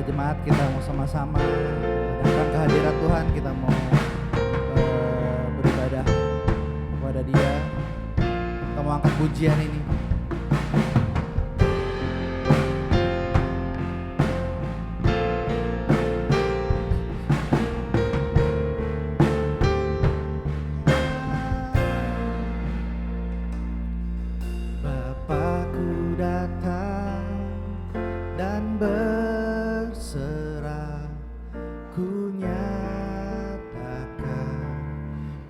jemaat kita mau sama-sama datang ke hadirat Tuhan, kita mau beribadah kepada Dia. Kita mau angkat pujian ini. Bapakku datang dan berserah, ku nyatakan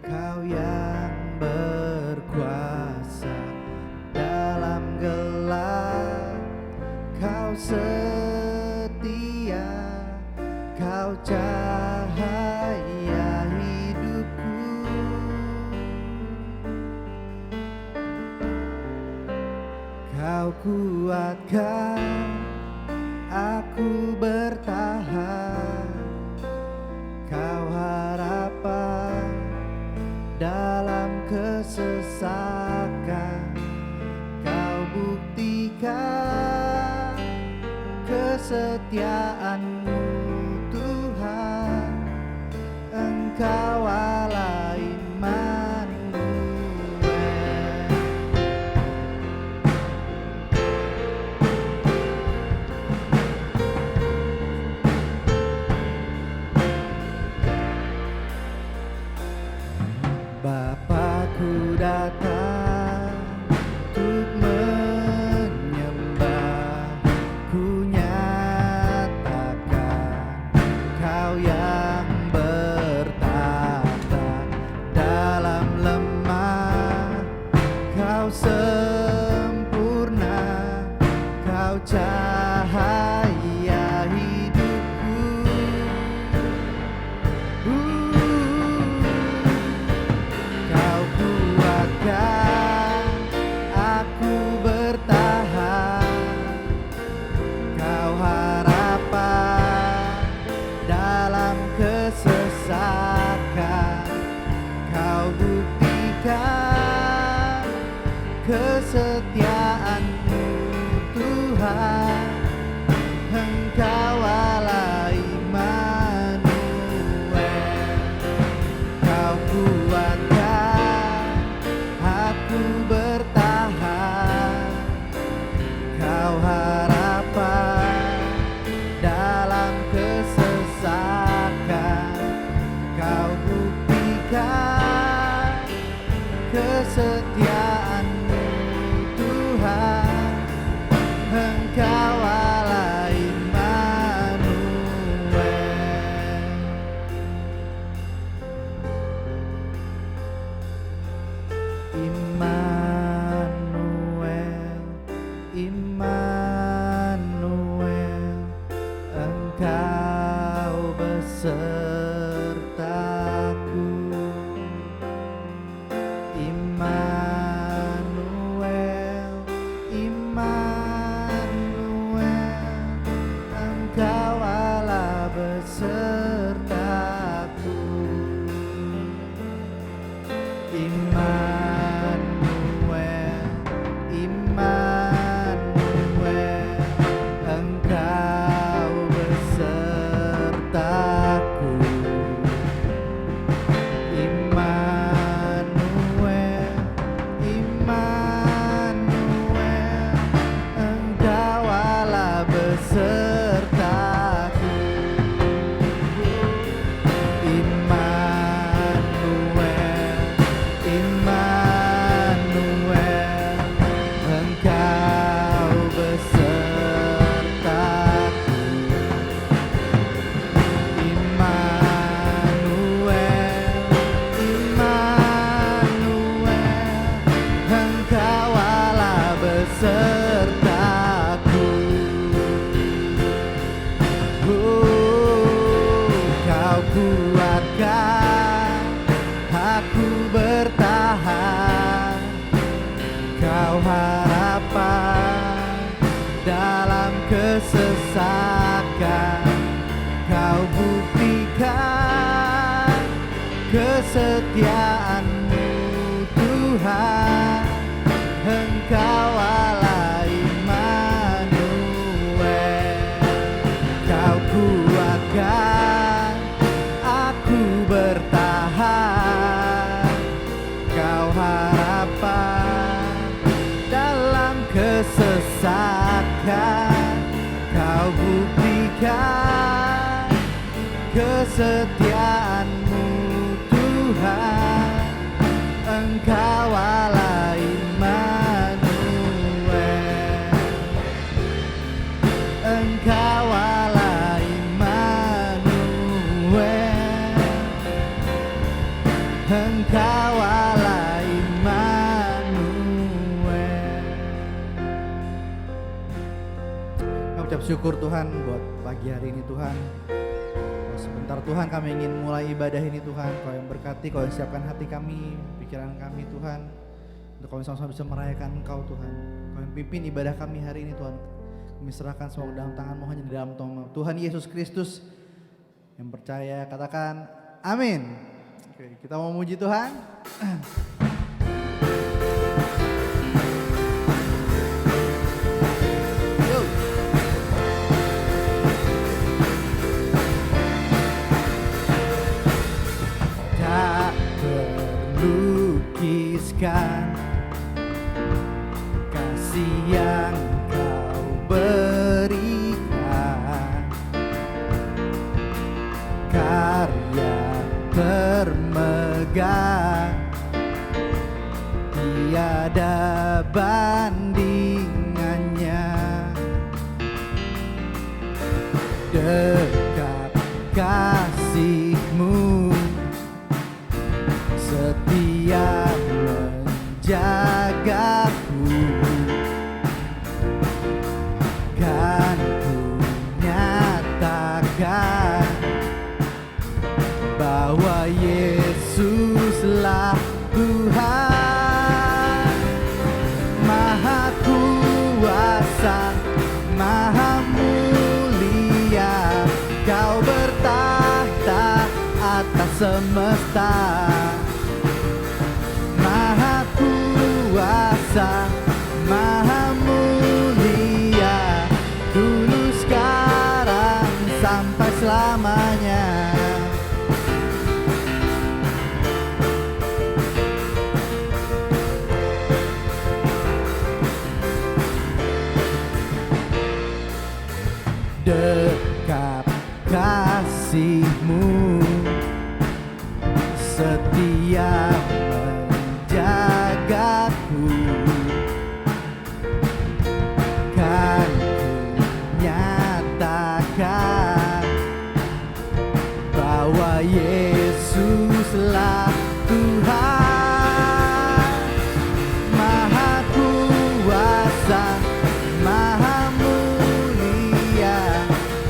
Kau yang berkuasa dalam gelap. Kau setia, Kau cahaya hidupku. Kau kuatkan aku bertahan, Kau harapan dalam kesesakan. Kau buktikan kesetiaan-Mu Tuhan, Engkau Allah Immanuel. Bapakku datang untuk menyembah, ku nyatakan Kau yang bertata dalam lemah. Kau sempurna, Kau cahaya hidupku. Kau kuatkan aku bertahan, Kau harapan dalam kesesakan. Kau buktikan kesetiaan-Mu Tuhan, Engkau Allah Immanuel. Kau kuatkan aku bertahan, Kau harapan dalam kesesakan. Kau buktikan kesetiaan-Mu Tuhan, Engkau Allah Immanuel. Immanuel, Immanuel, Engkau besertaku. Immanuel, Immanuel, Engkau Allah besertaku. Immanuel, Immanuel, Engkau besertaku. Immanuel, Immanuel, Engkau Allah besertaku. Immanuel, Immanuel, Engkau besertaku. Immanuel, Immanuel, Engkau Allah besertaku. Kau kuatkan aku bertahan, Kau harapan dalam kesesakan. Kau buktikan kesetiaan-Mu Tuhan, Engkau Allah Immanuel. Kau Kau kuatkan aku bertahan, Kau harapan dalam kesesatan, Kau buktikan kesetiaan-Mu Tuhan. Engkau Allah Immanuel, Engkau Allah Immanuel, Engkau Allah Immanuel. Kami ucap syukur Tuhan buat pagi hari ini Tuhan. Sebentar Tuhan kami ingin mulai ibadah ini Tuhan. Kau yang berkati, Kau yang siapkan hati kami, pikiran kami Tuhan, untuk kami sama-sama bisa merayakan Engkau Tuhan. Kau yang pimpin ibadah kami hari ini Tuhan. Kami serahkan semua dalam tangan-Mu, hanya di dalam Tuhan Yesus Kristus. Yang percaya katakan amin. Oke, kita mau muji Tuhan. Kasih yang Kau berikan, karya bermegang, tiada bandingannya. Dekat kasih-Mu, setia menjagaku, kan ku nyatakan bahwa Yesuslah Tuhan. Maha kuasa, maha mulia, Kau bertahta atas semesta. Maha kuasa, maha mulia, dulu sekarang sampai selamanya. Dekat kasih-Mu, setia menjagaku, kan ku nyatakan bahwa Yesuslah Tuhan. Maha kuasa, maha mulia,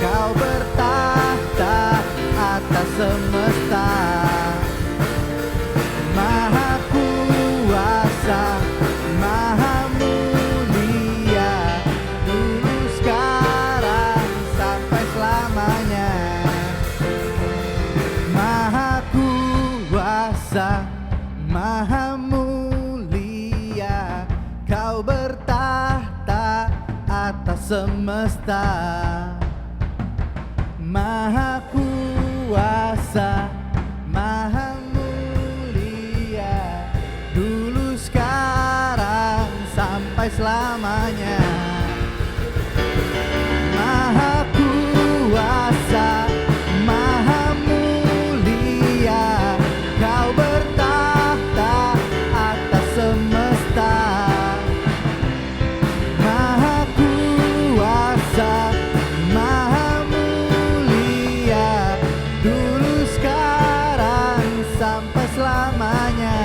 Kau bertahta atas semesta. Maha kuasa, maha mulia, dulu sekarang sampai selamanya. Maha kuasa, maha mulia, Kau bertahta atas semesta. Maha kuasa, maha mulia, dulu sekarang sampai selamanya. Maha kuasa, maha mulia, Kau bertahta atas semesta. Maha kuasa, maha mulia, dulu sekarang sampai selamanya.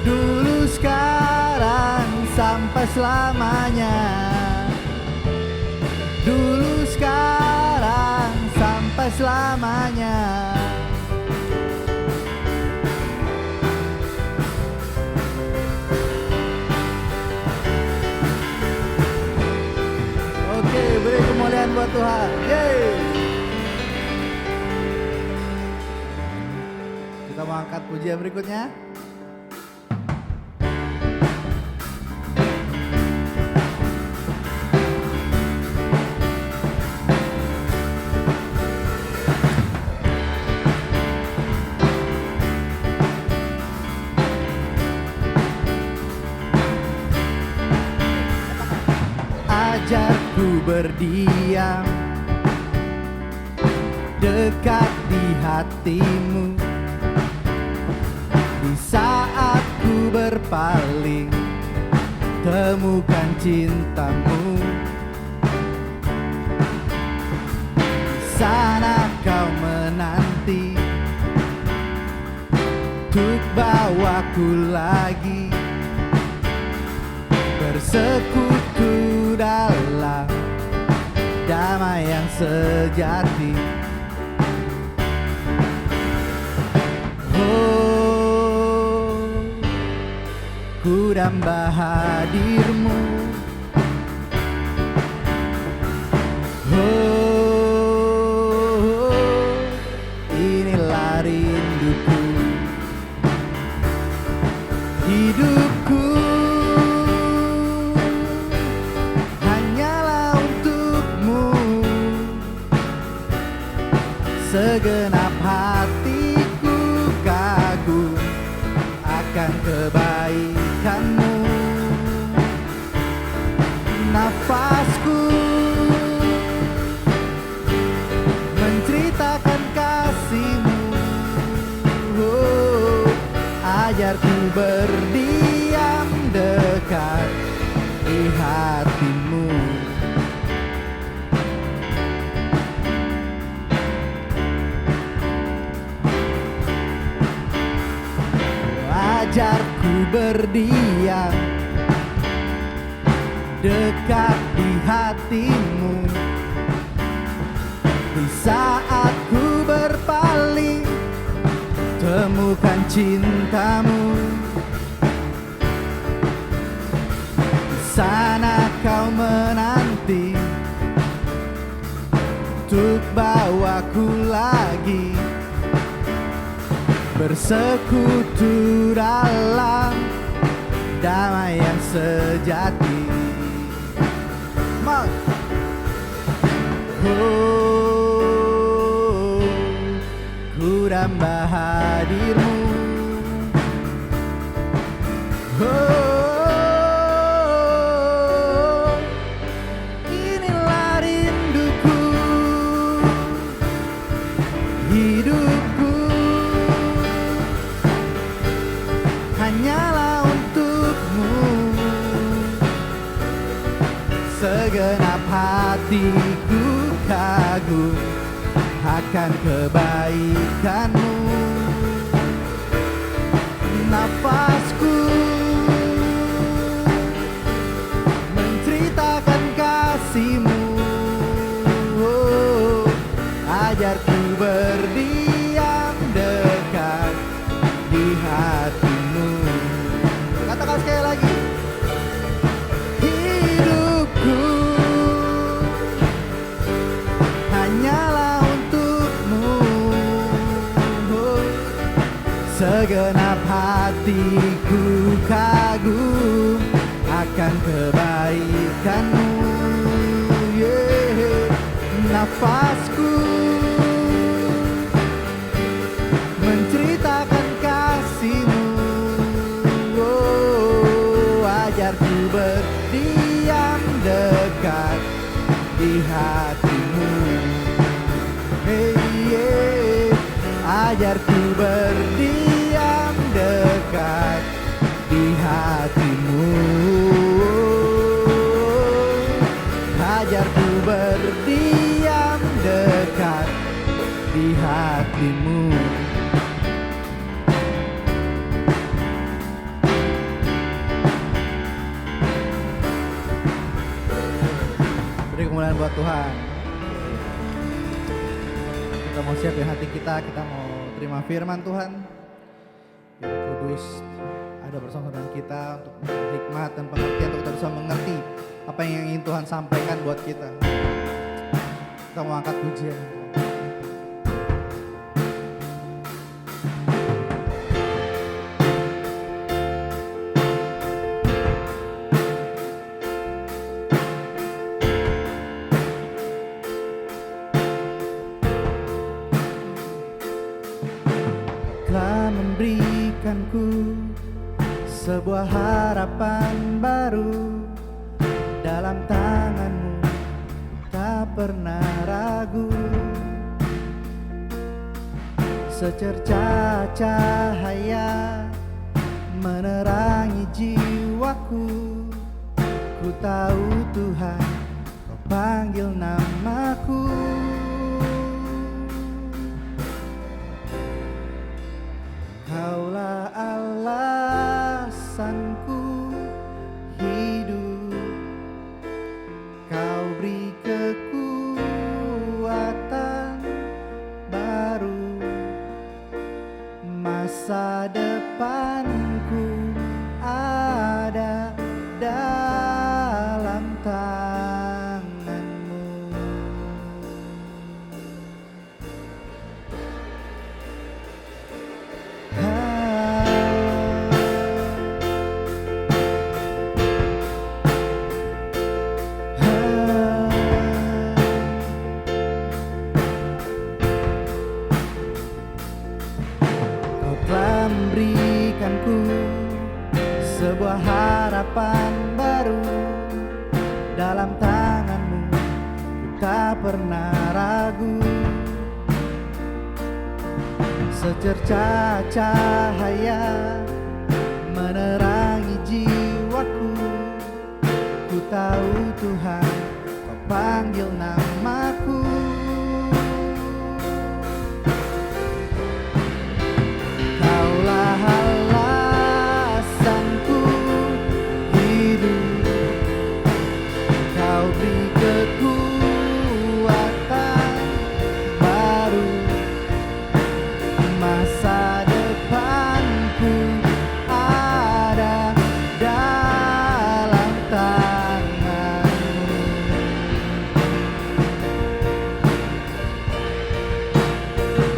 Dulu sekarang sampai selamanya. Dulu sekarang sampai selamanya. Oke, beri kemuliaan buat Tuhan. Yeay. Kita mau angkat pujian berikutnya. berdiam dekat di hatimu. Di saat ku berpaling, temukan cintamu. Di sana kau menanti untuk bawaku lagi bersekutu dalam damai yang sejati. Oh, ku damba hadirmu. Oh, inilah rinduku. Hidupku hanyalah untukmu. Segenap hatiku kagum akan kebaikanmu. Nafasku menceritakan kasihmu. Oh, ajarku berdiam dekat di hatimu. Ajarku berdiam dekat di hatimu. Di saat ku berpaling, temukan cintamu. Di sana kau menanti untuk bawaku lagi bersekutu dalam damai yang sejati. Oh, ku damba hadirmu. Oh, inilah rinduku. Hidupku hanyalah untukmu. Segenap hatiku kagum akan kebaikanmu. Nafasku menceritakan kasihmu. Oh, ajarku berdiam dekat di hatimu. Katakan sekali lagi. Hidupku hanyalah untukmu. Segenap hatiku kagum akan kebaikanmu. Yeah. Nafasku menceritakan kasihmu. Oh, ajarku berdiam dekat di hatimu. Hey, yeah. Ajarku berdiam dekat di hatimu. Ajarku berdiam dekat di hatimu. Beri kemuliaan buat Tuhan. Kita mau siapin hati kita mau terima firman Tuhan. Biar Kudus ada bersama dengan kita untuk hikmat dan pengertian untuk kita bisa mengerti apa yang ingin Tuhan sampaikan buat kita. Kita mau angkat pujian. Telah memberikanku sebuah harapan baru dalam tangan-Mu pernah ragu. Secercah cahaya menerangi jiwaku. Ku tahu Tuhan, Kau panggil namaku. Kaulah alasanku hidup. Kau beri kekuatan baru. Masa depanku ada dalam tangan-Mu. Kau telah memberikanku sebuah harapan baru. Dalam tangan-Mu ku tak pernah ragu. Secercah cahaya menerangi jiwaku. Ku tahu Tuhan, Kau panggil namaku. Kaulah alasanku hidup. Kau beri kekuatan baru. Masa depanku ada dalam tangan-Mu.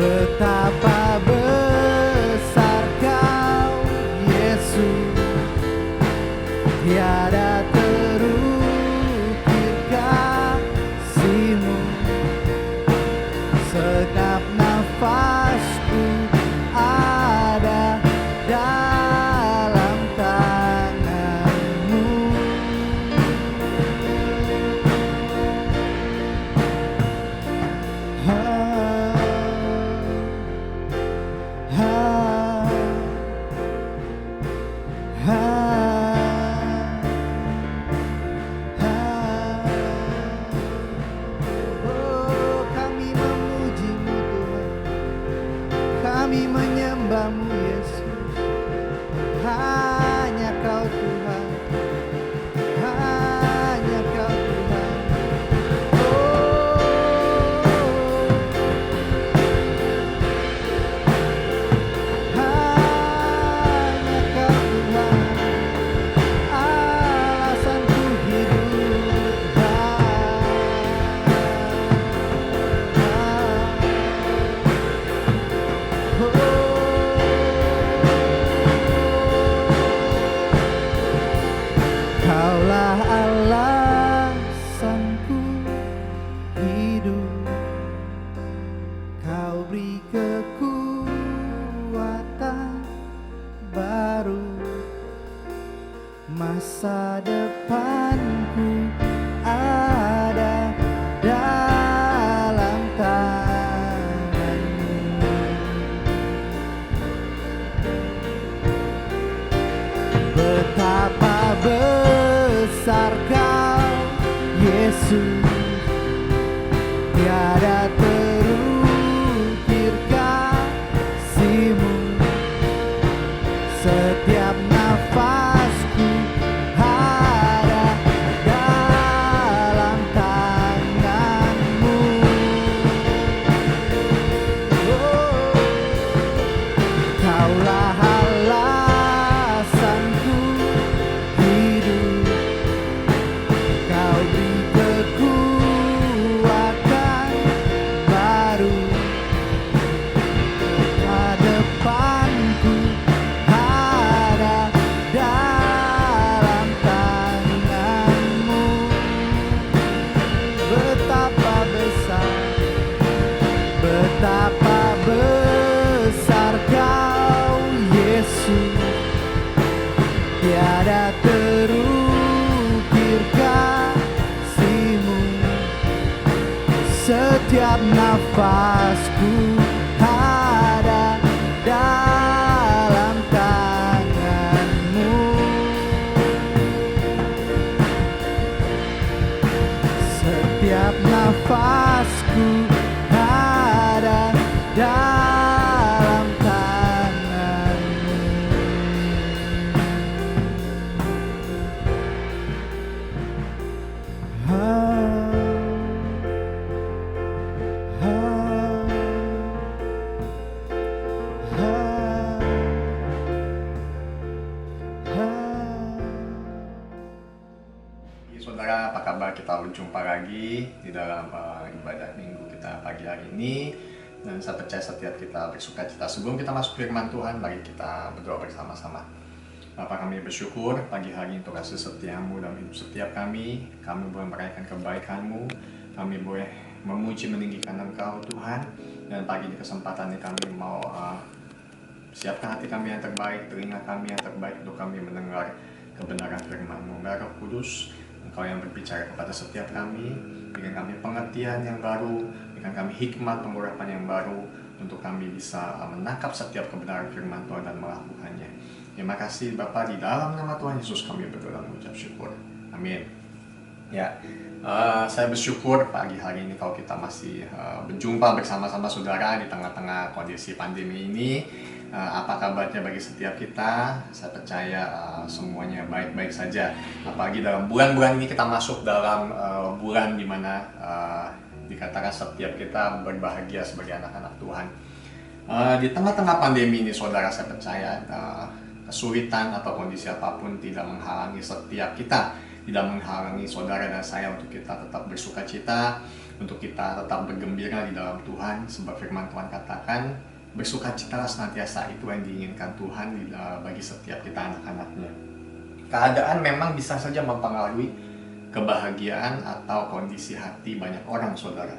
Betapa besar Kau, Yesus, tiada terukir kasih-Mu. Segenap nafasku ada dalam tangan-Mu. Oh, kami memuji-Mu Tuhan, kami menyembah-Mu Yesus. Hanya Kau Tuhan, hanya Kau Tuhan. Oh, hanya Kau Tuhan, alasanku hidup. Kaulah alasanku hidup. Kau beri kekuatan baru. Masa depanku ada dalam tangan-Mu. Betapa besar Kau, Yesus, tiada terukir kasih-Mu. Setiap nafasku ada dalam tangan-Mu. Oh, Kaulah alasanku hidup. Kau beri kekuatan Setiap nafasku ada dalam tangan-Mu. Setiap nafasku ada dalam tangan-Mu. Saudara, apa kabar? Kita berjumpa lagi di dalam ibadah minggu kita pagi hari ini. Dan saya percaya setiap kita bersuka cita. Sebelum kita masuk firman Tuhan, mari kita berdoa bersama-sama. Bapa, kami bersyukur pagi hari untuk kasih setia-Mu dalam hidup setiap kami. Kami boleh merayakan kebaikan-Mu. Kami boleh memuji meninggikan Engkau Tuhan. Dan pagi di kesempatan ini kami mau siapkan hati kami yang terbaik, telinga kami yang terbaik untuk kami mendengar kebenaran firman-Mu. Roh Kudus, Engkau yang berbicara kepada setiap kami, berikan kami pengertian yang baru, berikan kami hikmat pengurapan yang baru, untuk kami bisa menangkap setiap kebenaran firman Tuhan dan melakukannya. Terima kasih Bapa, di dalam nama Tuhan Yesus kami berdoa dan mengucap syukur. Amin. Ya, saya bersyukur pagi hari ini kalau kita masih berjumpa bersama-sama saudara di tengah-tengah kondisi pandemi ini. Apa kabarnya bagi setiap kita? Saya percaya semuanya baik-baik saja. Apalagi dalam bulan-bulan ini kita masuk dalam bulan di mana dikatakan setiap kita berbahagia sebagai anak-anak Tuhan. Di tengah-tengah pandemi ini, saudara, saya percaya kesulitan atau kondisi apapun tidak menghalangi setiap kita, tidak menghalangi saudara dan saya untuk kita tetap bersuka cita, untuk kita tetap bergembira di dalam Tuhan, sebab firman Tuhan katakan, bersukacitalah senantiasa, itu yang diinginkan Tuhan bagi setiap kita anak-anaknya. Keadaan memang bisa saja mempengaruhi kebahagiaan atau kondisi hati banyak orang, saudara.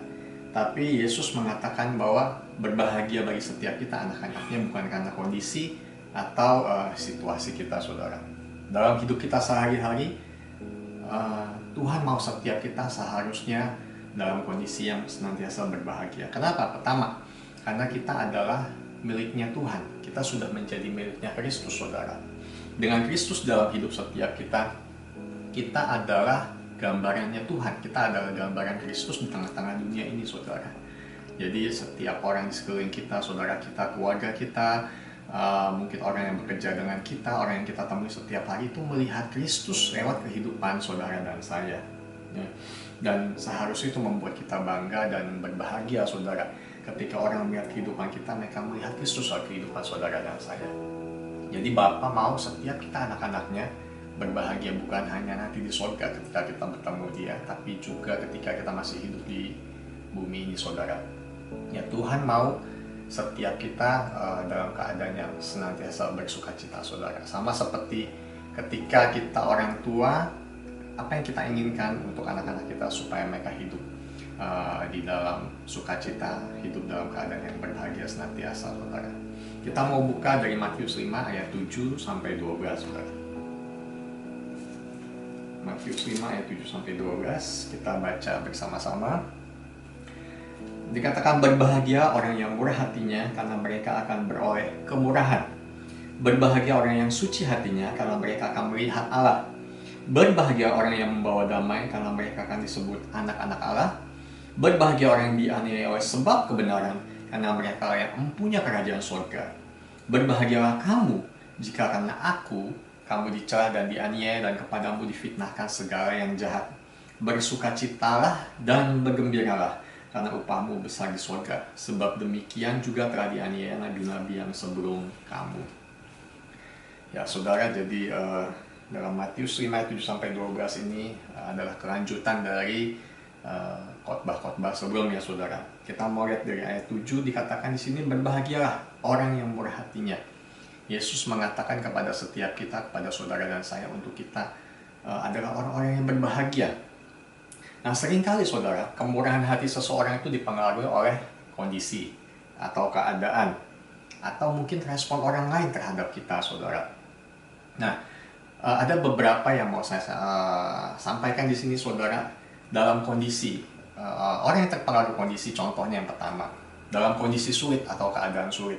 Tapi Yesus mengatakan bahwa berbahagia bagi setiap kita anak-anaknya bukan karena kondisi atau situasi kita, saudara. Dalam hidup kita sehari-hari, Tuhan mau setiap kita seharusnya dalam kondisi yang senantiasa berbahagia. Kenapa? Pertama, karena kita adalah miliknya Tuhan. Kita sudah menjadi miliknya Kristus, saudara. Dengan Kristus dalam hidup setiap kita, kita adalah gambarannya Tuhan. Kita adalah gambaran Kristus di tengah-tengah dunia ini, saudara. Jadi setiap orang di sekeliling kita, saudara kita, keluarga kita, mungkin orang yang bekerja dengan kita, orang yang kita temui setiap hari itu melihat Kristus lewat kehidupan saudara dan saya. Dan seharusnya itu membuat kita bangga dan berbahagia, saudara. Ketika orang melihat kehidupan kita, mereka melihat Kristus dalam kehidupan saudara dan saya. Jadi Bapa mau setiap kita anak-anaknya berbahagia, bukan hanya nanti di surga ketika kita bertemu Dia, tapi juga ketika kita masih hidup di bumi ini, saudara. Ya, Tuhan mau setiap kita dalam keadaan yang senantiasa bersuka cita, saudara. Sama seperti ketika kita orang tua, apa yang kita inginkan untuk anak-anak kita supaya mereka hidup di dalam sukacita, hidup dalam keadaan yang berbahagia senantiasa, saudara. Kita mau buka dari Matius 5 ayat 7 sampai 12, saudara. Matius 5 ayat 7 sampai 12, kita baca bersama-sama. Dikatakan, berbahagia orang yang murah hatinya, karena mereka akan beroleh kemurahan. Berbahagia orang yang suci hatinya, karena mereka akan melihat Allah. Berbahagia orang yang membawa damai, karena mereka akan disebut anak-anak Allah. Berbahagia orang yang dianiaya oleh sebab kebenaran, karena mereka yang mempunyai kerajaan surga. Berbahagialah kamu, jika karena aku, kamu dicela dan dianiaya, dan kepadamu difitnahkan segala yang jahat. Bersukacitalah dan bergembiralah, karena upahmu besar di surga, sebab demikian juga telah dianiaya nabi-nabi yang sebelum kamu. Ya, saudara, jadi dalam Matius 5 ayat 7 sampai 12 ini adalah kelanjutan dari khotbah-khotbah sebelumnya, saudara. Kita mau lihat dari ayat 7, dikatakan di sini, berbahagialah orang yang murah hatinya. Yesus mengatakan kepada setiap kita, kepada saudara dan saya, untuk kita adalah orang-orang yang berbahagia. Nah, seringkali, saudara, kemurahan hati seseorang itu dipengaruhi oleh kondisi atau keadaan, atau mungkin respon orang lain terhadap kita, saudara. Nah, ada beberapa yang mau saya sampaikan di sini, saudara, dalam kondisi orang yang terpengaruh kondisi, contohnya yang pertama, dalam kondisi sulit atau keadaan sulit,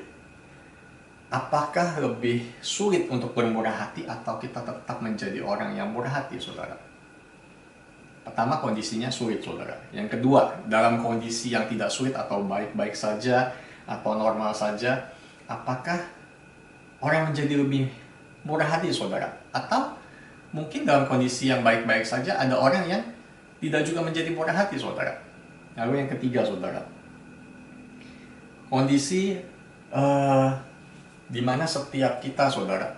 apakah lebih sulit untuk bermurah hati atau kita tetap menjadi orang yang murah hati, saudara? Pertama, kondisinya sulit, saudara. Yang kedua, dalam kondisi yang tidak sulit atau baik-baik saja atau normal saja, apakah orang menjadi lebih murah hati, saudara? Atau mungkin dalam kondisi yang baik-baik saja ada orang yang tidak juga menjadi murah hati, saudara. Lalu yang ketiga, saudara, kondisi di mana setiap kita, saudara,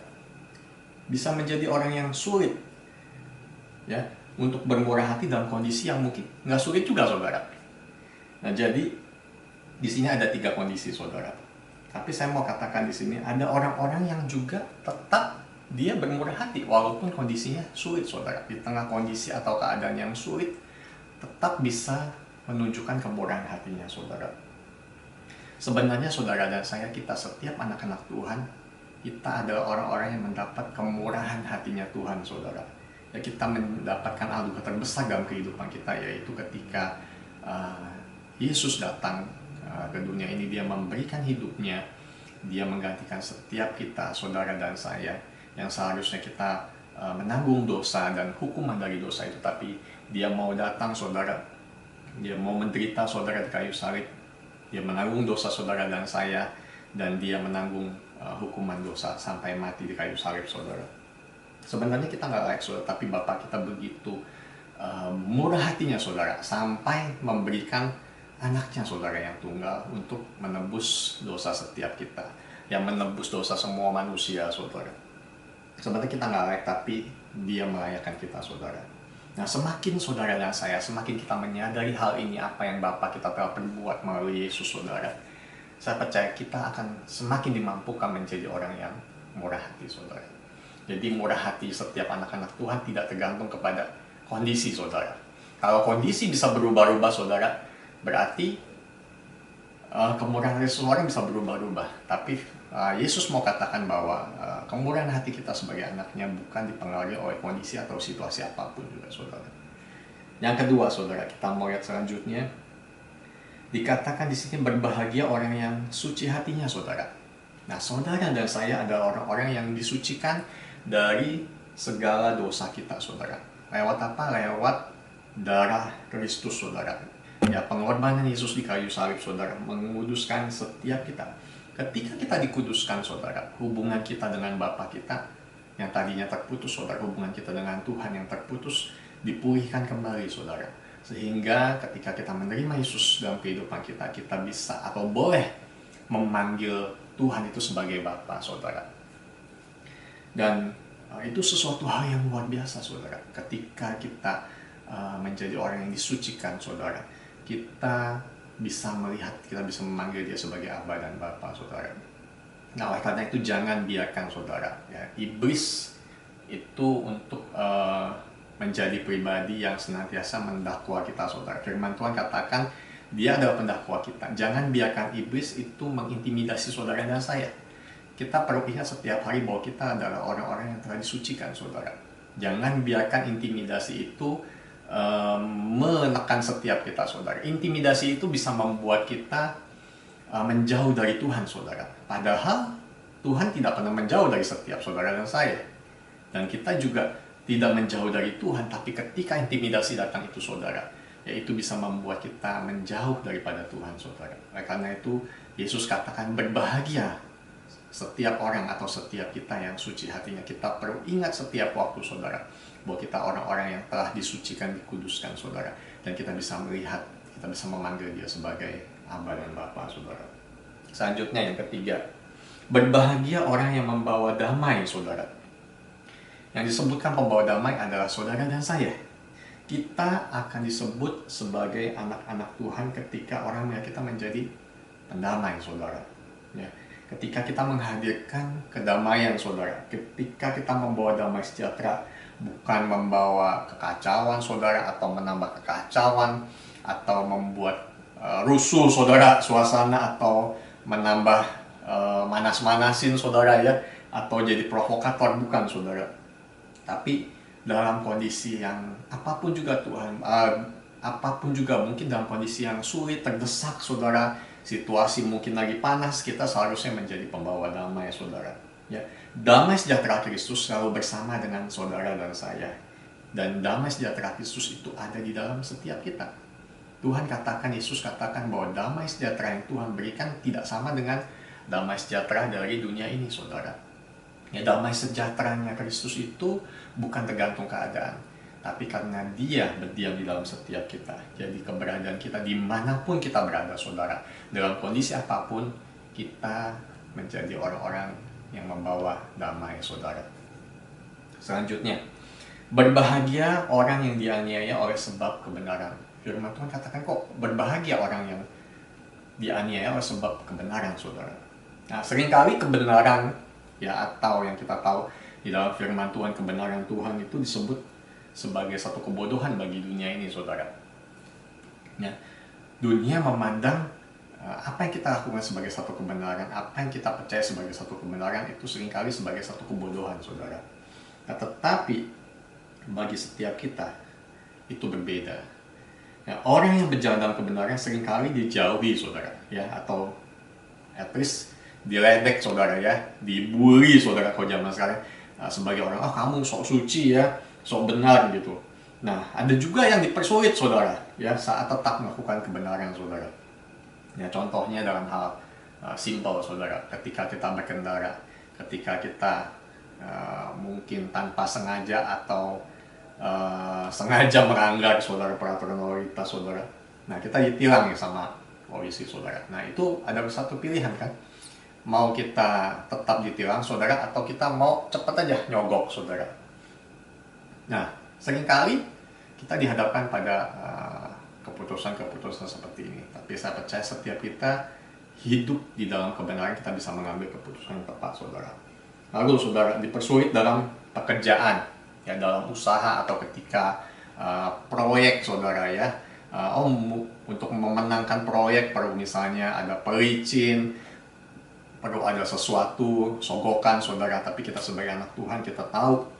bisa menjadi orang yang sulit, ya, untuk bermurah hati dalam kondisi yang mungkin nggak sulit juga, saudara. Nah, jadi di sini ada 3 kondisi, saudara. Tapi saya mau katakan di sini ada orang-orang yang juga tetap dia bermurah hati walaupun kondisinya sulit, saudara. Di tengah kondisi atau keadaan yang sulit, tetap bisa menunjukkan kemurahan hatinya, saudara. Sebenarnya, saudara dan saya, kita setiap anak-anak Tuhan, kita adalah orang-orang yang mendapat kemurahan hatinya Tuhan, saudara. Ya, kita mendapatkan anugerah terbesar dalam kehidupan kita, yaitu ketika Yesus datang ke dunia ini. Dia memberikan hidupnya, dia menggantikan setiap kita, saudara dan saya, yang seharusnya kita menanggung dosa dan hukuman dari dosa itu, tapi dia mau datang, saudara, dia mau menderita, saudara, di kayu salib, dia menanggung dosa saudara dan saya, dan dia menanggung hukuman dosa sampai mati di kayu salib, saudara. Sebenarnya kita nggak layak, saudara, tapi Bapa kita begitu murah hatinya, saudara, sampai memberikan anaknya, saudara, yang tunggal untuk menebus dosa setiap kita, yang menebus dosa semua manusia, saudara. Sebenarnya kita nggak layak, tapi dia melayakkan kita, saudara. Nah, semakin saudara dan saya, semakin kita menyadari hal ini, apa yang Bapa kita telah perbuat melalui Yesus, saudara, saya percaya kita akan semakin dimampukan menjadi orang yang murah hati, saudara. Jadi murah hati setiap anak-anak Tuhan tidak tergantung kepada kondisi, saudara. Kalau kondisi bisa berubah-ubah, saudara, berarti kemurahan dari seseorang bisa berubah-ubah. Tapi Yesus mau katakan bahwa kemurahan hati kita sebagai anaknya bukan dipengaruhi oleh kondisi atau situasi apapun juga, saudara. Yang kedua, saudara, kita mau lihat selanjutnya. Dikatakan di sini berbahagia orang yang suci hatinya, saudara. Nah, saudara dan saya adalah orang-orang yang disucikan dari segala dosa kita, saudara. Lewat apa? Lewat darah Kristus, saudara. Ya, pengorbanan Yesus di kayu salib, saudara, menguduskan setiap kita. Ketika kita dikuduskan, saudara, hubungan kita dengan Bapa kita yang tadinya terputus, saudara, hubungan kita dengan Tuhan yang terputus dipulihkan kembali, saudara. Sehingga ketika kita menerima Yesus dalam kehidupan kita, kita bisa atau boleh memanggil Tuhan itu sebagai Bapa, saudara. Dan itu sesuatu hal yang luar biasa, saudara. Ketika kita menjadi orang yang disucikan, saudara, kita bisa melihat, kita bisa memanggil dia sebagai Aba dan Bapa, saudara. Nah, oleh karena itu jangan biarkan, saudara, ya, iblis itu untuk menjadi pribadi yang senantiasa mendakwa kita, saudara. Firman Tuhan katakan dia adalah pendakwa kita. Jangan biarkan iblis itu mengintimidasi saudara dan saya. Kita perlu ingat setiap hari bahwa kita adalah orang-orang yang telah disucikan, saudara. Jangan biarkan intimidasi itu menekan setiap kita, saudara. Intimidasi itu bisa membuat kita menjauh dari Tuhan, saudara. Padahal Tuhan tidak pernah menjauh dari setiap saudara dan saya. Dan kita juga tidak menjauh dari Tuhan, tapi ketika intimidasi datang itu, saudara, yaitu bisa membuat kita menjauh daripada Tuhan, saudara. Karena itu Yesus katakan berbahagia setiap orang atau setiap kita yang suci hatinya. Kita perlu ingat setiap waktu, saudara, bahwa kita orang-orang yang telah disucikan, dikuduskan, saudara. Dan kita bisa melihat, kita bisa memanggil dia sebagai Aba dan Bapa, saudara. Selanjutnya yang ketiga, berbahagia orang yang membawa damai, saudara. Yang disebutkan pembawa damai adalah saudara dan saya. Kita akan disebut sebagai anak-anak Tuhan ketika orang melihat kita menjadi pendamai, saudara. Ya. Ketika kita menghadirkan kedamaian, saudara. Ketika kita membawa damai sejahtera, bukan membawa kekacauan, saudara, atau menambah kekacauan, atau membuat rusuh, saudara, suasana, atau menambah manas-manasin, saudara, ya, atau jadi provokator, bukan, saudara. Tapi dalam kondisi yang apapun juga Tuhan, apapun juga, mungkin dalam kondisi yang sulit, terdesak, saudara, situasi mungkin lagi panas, kita seharusnya menjadi pembawa damai, saudara. Ya, damai sejahtera Kristus selalu bersama dengan saudara dan saya. Dan damai sejahtera Kristus itu ada di dalam setiap kita. Tuhan katakan, Yesus katakan bahwa damai sejahtera yang Tuhan berikan tidak sama dengan damai sejahtera dari dunia ini, saudara. Ya, damai sejahteranya Kristus itu bukan tergantung keadaan, tapi karena Dia berdiam di dalam setiap kita. Jadi keberadaan kita dimanapun kita berada, saudara, dalam kondisi apapun, kita menjadi orang-orang yang membawa damai, saudara. Selanjutnya, berbahagia orang yang dianiaya oleh sebab kebenaran. Firman Tuhan katakan kok berbahagia orang yang dianiaya oleh sebab kebenaran, saudara. Nah, seringkali kebenaran, ya, atau yang kita tahu di dalam firman Tuhan, kebenaran Tuhan itu disebut sebagai satu kebodohan bagi dunia ini, saudara. Ya, dunia memandang apa yang kita lakukan sebagai satu kebenaran, apa yang kita percaya sebagai satu kebenaran itu seringkali sebagai satu kebodohan, saudara. Nah, tetapi bagi setiap kita itu berbeda. Ya, orang yang berjalan dalam kebenaran seringkali dijauhi, saudara, ya, atau at least diledek, saudara, ya, dibully, saudara, kalau zaman sekarang, sebagai orang, kamu sok suci ya, sok benar gitu. Nah, ada juga yang dipersulit, saudara, ya, saat tetap melakukan kebenaran, saudara. Ya, contohnya dalam hal simpel, saudara, ketika kita berkendara, ketika kita mungkin tanpa sengaja atau sengaja melanggar, saudara, peraturan lalu lintas, saudara. Nah, kita ditilang ya sama polisi, saudara. Nah, itu ada satu pilihan kan, mau kita tetap ditilang, saudara, atau kita mau cepat aja nyogok, saudara. Nah, seringkali kita dihadapkan pada keputusan-keputusan seperti ini. Tapi saya percaya setiap kita hidup di dalam kebenaran, kita bisa mengambil keputusan yang tepat, saudara. Lalu, saudara, dipersulit dalam pekerjaan, ya, dalam usaha, atau ketika proyek, saudara, ya. Untuk memenangkan proyek perlu misalnya ada pelicin, perlu ada sesuatu, sogokan, saudara. Tapi kita sebagai anak Tuhan, kita tahu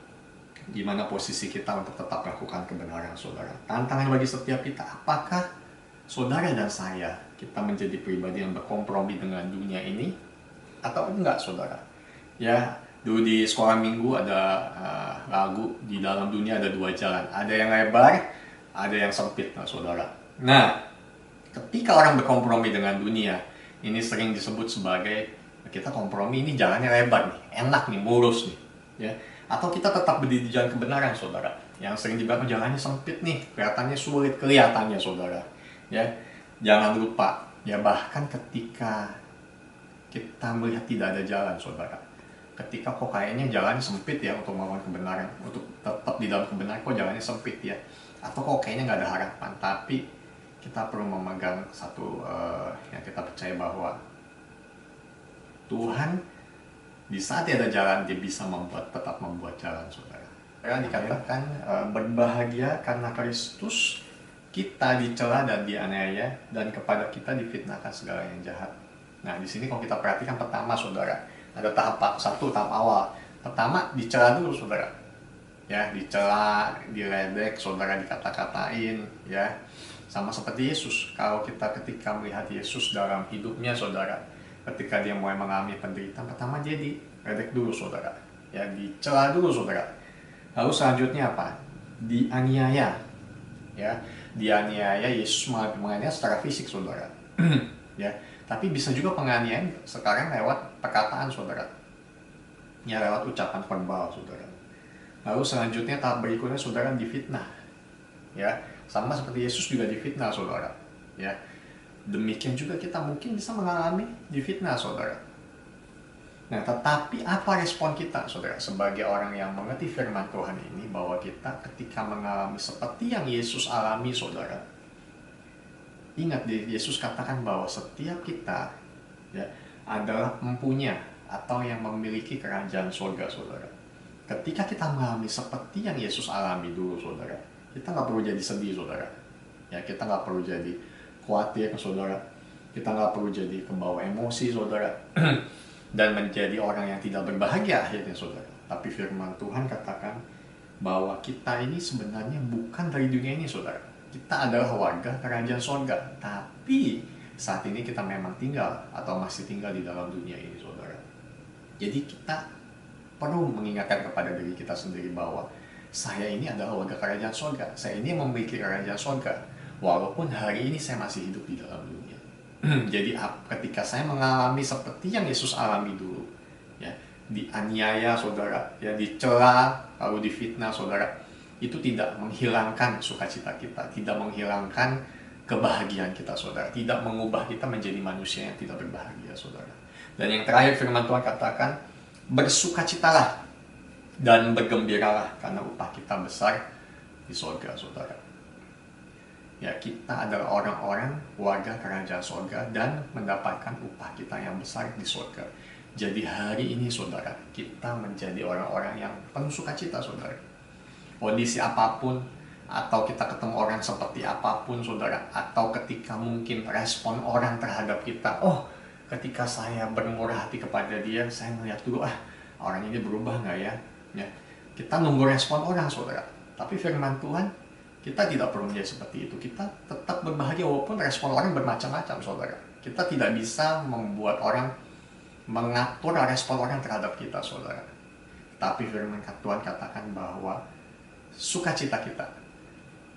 di mana posisi kita untuk tetap melakukan kebenaran, saudara. Tantangan bagi setiap kita, apakah saudara dan saya, kita menjadi pribadi yang berkompromi dengan dunia ini, atau enggak, saudara? Ya, dulu di sekolah minggu ada lagu, di dalam dunia ada dua jalan. Ada yang lebar, ada yang sempit, saudara. Nah, ketika orang berkompromi dengan dunia, ini sering disebut sebagai, kita kompromi, ini jalannya lebar nih, enak nih, mulus nih, ya. Atau kita tetap berdiri di jalan kebenaran, saudara, yang sering dibilang jalannya sempit nih, kelihatannya sulit, kelihatannya, saudara, ya. Jangan lupa, ya, bahkan ketika kita melihat tidak ada jalan, saudara, ketika kok kayaknya jalannya sempit ya untuk melawan kebenaran, untuk tetap di dalam kebenaran, kok jalannya sempit ya, atau kok kayaknya nggak ada harapan, tapi kita perlu memegang satu yang kita percaya bahwa Tuhan di saat ada jalan, Dia bisa tetap membuat jalan, saudara. Karena dikatakan berbahagia karena Kristus kita dicela dan dianiaya, dan kepada kita difitnahkan segala yang jahat. Nah, di sini kalau kita perhatikan pertama, saudara, ada tahap awal. Pertama, dicela dulu, saudara. Ya, dicela, diledek, saudara, dikata-katain, ya. Sama seperti Yesus. Kalau kita ketika melihat Yesus dalam hidupnya, saudara, ketika Dia mulai mengalami penderitaan, pertama dia diledek dulu, saudara. Ya, dicela dulu, saudara. Lalu selanjutnya apa? Dianiaya. Ya, dianiaya. Yesus menganiaya secara fisik, saudara. Ya, tapi bisa juga penganiayaan sekarang lewat perkataan, saudara. Ya, lewat ucapan verbal, saudara. Lalu selanjutnya tahap berikutnya, saudara, difitnah. Ya, sama seperti Yesus juga difitnah, saudara. Ya, demikian juga kita mungkin bisa mengalami difitnah, saudara. Nah, tetapi apa respon kita, saudara, sebagai orang yang mengerti firman Tuhan ini, bahwa kita ketika mengalami seperti yang Yesus alami, saudara, ingat, Yesus katakan bahwa setiap kita, ya, adalah empunya atau yang memiliki kerajaan surga, saudara. Ketika kita mengalami seperti yang Yesus alami dulu, saudara, kita nggak perlu jadi sedih, saudara. Ya, kita nggak perlu jadi khawatir, saudara. Kita nggak perlu jadi kebawa emosi, saudara. Dan menjadi orang yang tidak berbahagia akhirnya, saudara. Tapi firman Tuhan katakan bahwa kita ini sebenarnya bukan dari dunia ini, saudara. Kita adalah warga kerajaan sorga, tapi saat ini kita memang tinggal atau masih tinggal di dalam dunia ini, saudara. Jadi kita perlu mengingatkan kepada diri kita sendiri bahwa saya ini adalah warga kerajaan sorga, saya ini memiliki kerajaan sorga, walaupun hari ini saya masih hidup di dalam dunia. Jadi ketika saya mengalami seperti yang Yesus alami dulu, ya, dianiaya saudara, ya, dicela, lalu difitnah saudara, itu tidak menghilangkan sukacita kita, tidak menghilangkan kebahagiaan kita saudara, tidak mengubah kita menjadi manusia yang tidak berbahagia saudara. Dan yang terakhir firman Tuhan katakan, bersukacitalah dan bergembiralah karena upah kita besar di sorga saudara. Ya, kita adalah orang-orang warga kerajaan sorga dan mendapatkan upah kita yang besar di sorga. Jadi hari ini saudara, kita menjadi orang-orang yang penuh sukacita saudara. Kondisi apapun, atau kita ketemu orang seperti apapun saudara, atau ketika mungkin respon orang terhadap kita, ketika saya bermurah hati kepada dia, saya melihat dulu, orang ini berubah nggak ya? Kita nunggu respon orang saudara. Tapi firman Tuhan, kita tidak perlu menjadi seperti itu. Kita tetap berbahagia walaupun respon orang bermacam-macam saudara. Kita tidak bisa membuat orang mengatur respon orang terhadap kita saudara. Tapi firman Tuhan katakan bahwa sukacita kita,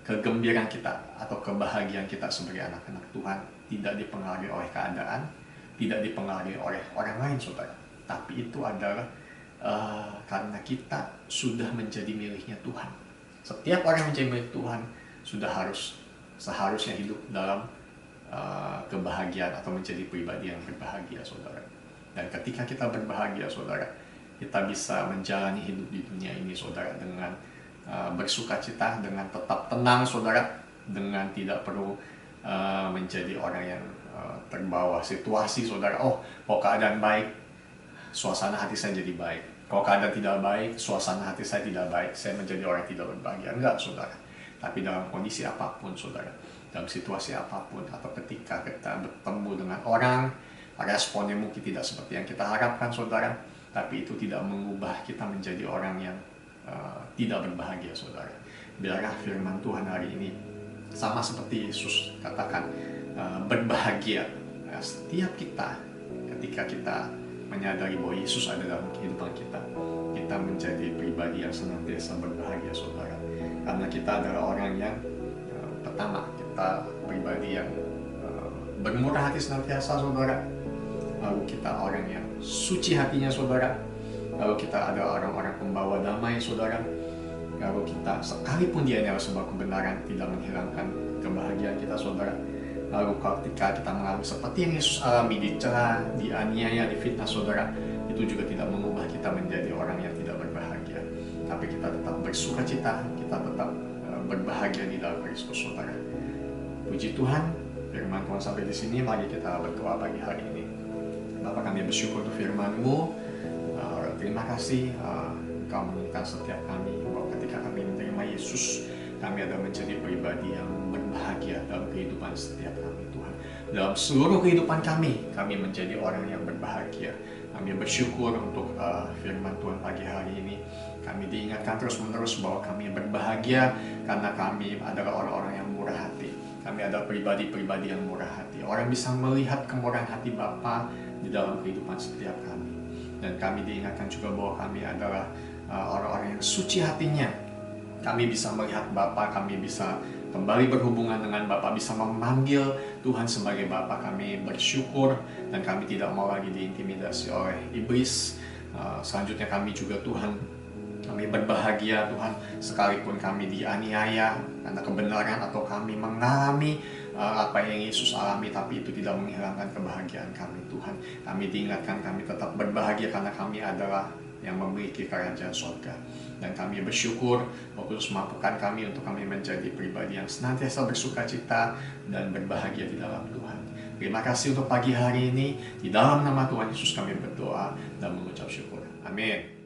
kegembiraan kita, atau kebahagiaan kita sebagai anak-anak Tuhan tidak dipengaruhi oleh keadaan, tidak dipengaruhi oleh orang lain saudara. Tapi itu adalah karena kita sudah menjadi miliknya Tuhan. Setiap orang menjadi milik Tuhan sudah seharusnya hidup dalam kebahagiaan atau menjadi pribadi yang berbahagia saudara. Dan ketika kita berbahagia saudara, kita bisa menjalani hidup di dunia ini saudara dengan bersukacita, dengan tetap tenang saudara, dengan tidak perlu menjadi orang yang terbawa situasi saudara. Kalau keadaan baik, suasana hati saya jadi baik. Kalau keadaan tidak baik, suasana hati saya tidak baik, saya menjadi orang tidak berbahagia. Enggak saudara. Tapi dalam kondisi apapun saudara, dalam situasi apapun, atau ketika kita bertemu dengan orang, responnya mungkin tidak seperti yang kita harapkan saudara, tapi itu tidak mengubah kita menjadi orang yang tidak berbahagia saudara. Biarlah firman Tuhan hari ini sama seperti Yesus katakan, berbahagia setiap kita ketika kita menyadari bahwa Yesus ada dalam kehidupan kita. Kita menjadi pribadi yang senantiasa berbahagia saudara, karena kita adalah orang yang pertama, kita pribadi yang bermurah hati senantiasa saudara. Lalu kita orang yang suci hatinya saudara. Lalu kita adalah orang-orang pembawa damai saudara. Lalu kita sekalipun dia adalah sebuah kebenaran, tidak menghilangkan kebahagiaan kita saudara. Lalu ketika kita mengalami seperti yang Yesus alami, dicela, dianiaya, difitnah saudara, itu juga tidak mengubah kita menjadi orang yang tidak berbahagia. Tapi kita tetap bersukacita, kita tetap berbahagia di dalam Kristus saudara. Puji Tuhan, firman Tuhan sampai di sini. Mari kita berdoa pagi hari ini. Bapa, kami bersyukur untuk firman-Mu. Terima kasih Engkau mengingatkan setiap kami bahwa ketika kami menerima Yesus, kami adalah menjadi pribadi yang berbahagia dalam kehidupan setiap kami Tuhan. Dalam seluruh kehidupan kami menjadi orang yang berbahagia. Kami bersyukur untuk firman Tuhan pagi hari ini. Kami diingatkan terus-menerus bahwa kami berbahagia karena kami adalah orang-orang yang murah hati. Kami adalah pribadi-pribadi yang murah hati. Orang bisa melihat kemurahan hati Bapa di dalam kehidupan setiap kami. Dan kami diingatkan juga bahwa kami adalah orang-orang yang suci hatinya. Kami bisa melihat Bapa, kami bisa kembali berhubungan dengan Bapa, bisa memanggil Tuhan sebagai Bapa. Kami bersyukur dan kami tidak mau lagi diintimidasi oleh iblis. Selanjutnya kami juga Tuhan, kami berbahagia Tuhan, sekalipun kami dianiaya karena kebenaran atau kami mengalami apa yang Yesus alami, tapi itu tidak menghilangkan kebahagiaan kami Tuhan. Kami diingatkan kami tetap berbahagia karena kami adalah yang memiliki kerajaan surga. Dan kami bersyukur Roh Kudus mampukan kami untuk kami menjadi pribadi yang senantiasa bersukacita dan berbahagia di dalam Tuhan. Terima kasih untuk pagi hari ini. Di dalam nama Tuhan Yesus kami berdoa dan mengucap syukur. Amin.